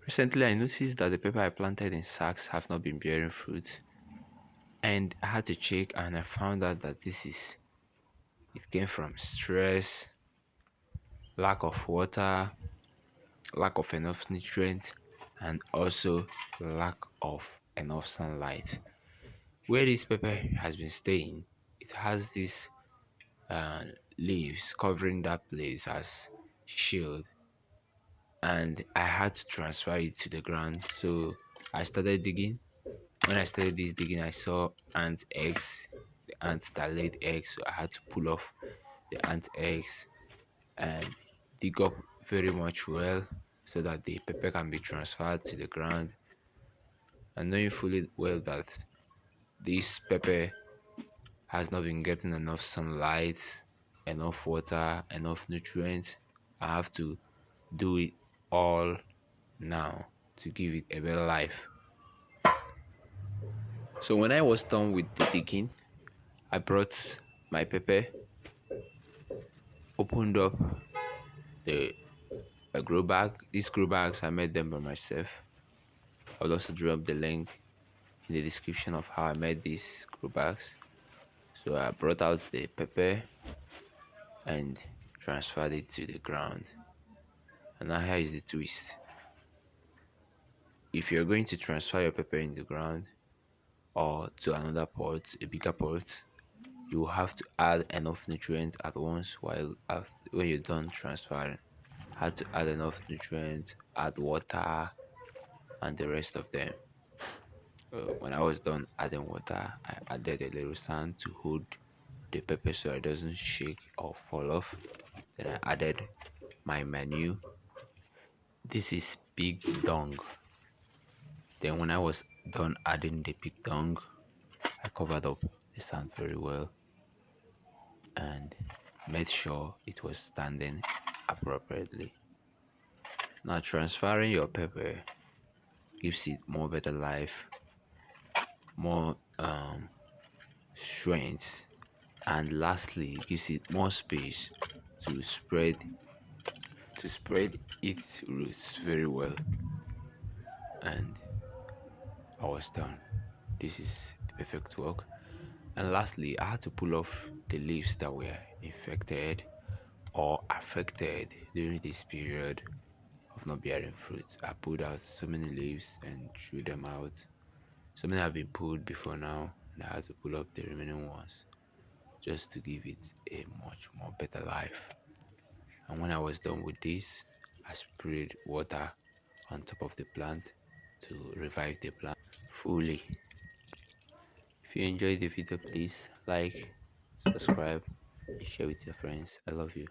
Recently, I noticed that the pepper I planted in sacks have not been bearing fruit, and I had to check, and I found out that it came from stress, lack of water, lack of enough nutrients, and also lack of enough sunlight. Where this pepper has been staying, it has these uh, leaves covering that place as shield, and I had to transfer it to the ground. So I started digging. When I started this digging, I saw ant eggs, the ants that laid eggs. So I had to pull off the ant eggs and dig up very much well so that the pepper can be transferred to the ground. And knowing fully well that this pepper has not been getting enough sunlight, enough water, enough nutrients, I have to do it all now to give it a better life. So when I was done with the digging, I brought my pepper, opened up the a grow bag. These grow bags I made them by myself. I'll also drop the link in the description of how I made these grow bags. So I brought out the pepper and transferred it to the ground. And now here is the twist. If you're going to transfer your pepper in the ground or to another pot, a bigger pot, you will have to add enough nutrients at once when you're done transferring. Had to add enough nutrients, add water, and the rest of them. When I was done adding water, I added a little sand to hold the pepper so it doesn't shake or fall off. Then I added my menu. This is pig dung. Then when I was done adding the pig dung, I covered up the sand very well and made sure it was standing appropriately. Now transferring your pepper gives it more better life, more strength, and lastly it gives it more space to spread its roots very well. And I was done. This is a perfect work. And lastly, I had to pull off the leaves that were infected or affected during this period of not bearing fruit. I pulled out so many leaves and threw them out. So many have been pulled before now, and I had to pull up the remaining ones just to give it a much more better life. And when I was done with this, I sprayed water on top of the plant to revive the plant fully. If you enjoyed the video, please like, subscribe, and share with your friends. I love you.